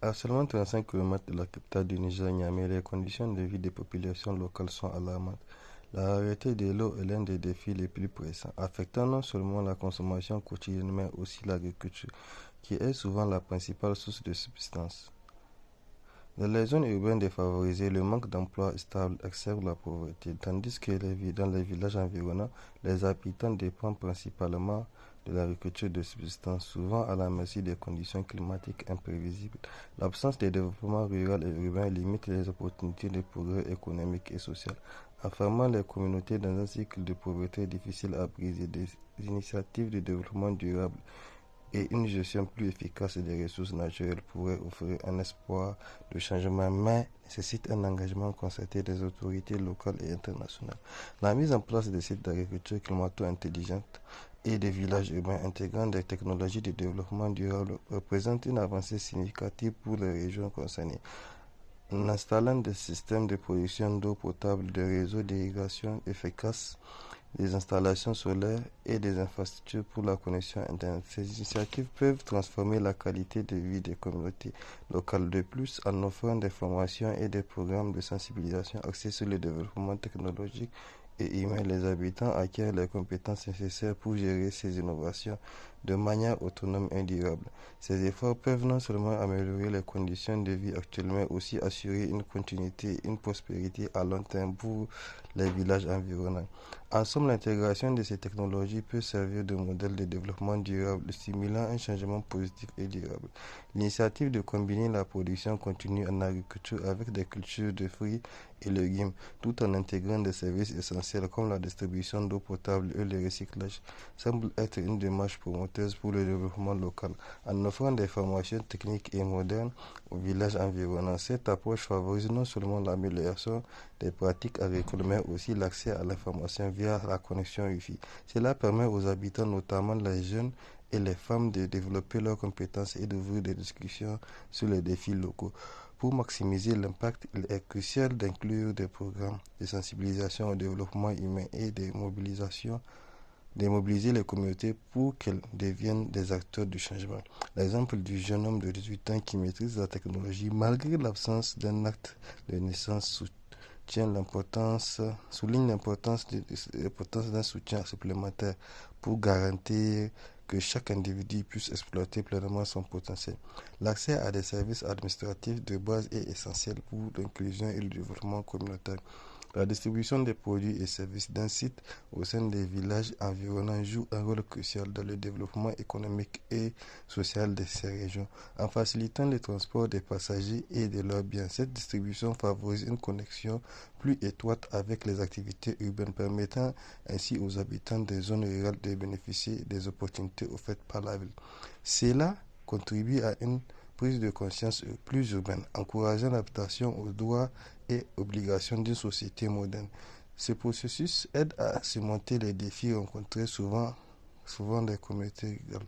À seulement 35 km de la capitale du Niger, Niamey, les conditions de vie des populations locales sont alarmantes. La rareté de l'eau est l'un des défis les plus pressants, affectant non seulement la consommation quotidienne mais aussi l'agriculture, qui est souvent la principale source de subsistance. Dans les zones urbaines défavorisées, le manque d'emplois stables exacerbe la pauvreté, tandis que dans les villages environnants, les habitants dépendent principalement de l'agriculture de subsistance, souvent à la merci des conditions climatiques imprévisibles. L'absence de développement rural et urbain limite les opportunités de progrès économique et social, enfermant les communautés dans un cycle de pauvreté difficile à briser. Des initiatives de développement durable et une gestion plus efficace des ressources naturelles pourrait offrir un espoir de changement, mais nécessite un engagement concerté des autorités locales et internationales. La mise en place de sites d'agriculture climato-intelligente et des villages urbains intégrant des technologies de développement durable représente une avancée significative pour les régions concernées. En installant des systèmes de production d'eau potable, des réseaux d'irrigation efficaces, des installations solaires et des infrastructures pour la connexion Internet. Ces initiatives peuvent transformer la qualité de vie des communautés locales. De plus, en offrant des formations et des programmes de sensibilisation axés sur le développement technologique et humain, les habitants acquièrent les compétences nécessaires pour gérer ces innovations de manière autonome et durable. Ces efforts peuvent non seulement améliorer les conditions de vie actuelles, mais aussi assurer une continuité et une prospérité à long terme pour les villages environnants. En somme, l'intégration de ces technologies peut servir de modèle de développement durable, stimulant un changement positif et durable. L'initiative de combiner la production continue en agriculture avec des cultures de fruits et légumes, tout en intégrant des services essentiels comme la distribution d'eau potable et le recyclage, semble être une démarche promoteuse pour le développement local. En offrant des formations techniques et modernes aux villages environnants, cette approche favorise non seulement l'amélioration des pratiques agricoles, mais aussi l'accès à l'information via la connexion Wi-Fi. Cela permet aux habitants, notamment les jeunes et les femmes, de développer leurs compétences et d'ouvrir des discussions sur les défis locaux. Pour maximiser l'impact, il est crucial d'inclure des programmes de sensibilisation au développement humain et de mobiliser les communautés pour qu'elles deviennent des acteurs du changement. L'exemple du jeune homme de 18 ans qui maîtrise la technologie malgré l'absence d'un acte de naissance souligne l'importance d'un soutien supplémentaire pour garantir que chaque individu puisse exploiter pleinement son potentiel. L'accès à des services administratifs de base est essentiel pour l'inclusion et le développement communautaire. La distribution des produits et services d'un site au sein des villages environnants joue un rôle crucial dans le développement économique et social de ces régions. En facilitant le transport des passagers et de leurs biens, cette distribution favorise une connexion plus étroite avec les activités urbaines, permettant ainsi aux habitants des zones rurales de bénéficier des opportunités offertes par la ville. Cela contribue à une prise de conscience plus urbaine, encourageant l'adaptation aux droits et obligations d'une société moderne. Ce processus aide à surmonter les défis souvent des communautés rurales,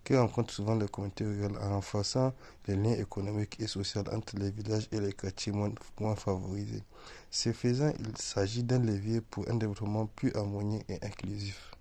qui rencontrent souvent les communautés rurales en renforçant les liens économiques et sociaux entre les villages et les quartiers moins favorisés. Ce faisant, il s'agit d'un levier pour un développement plus harmonieux et inclusif.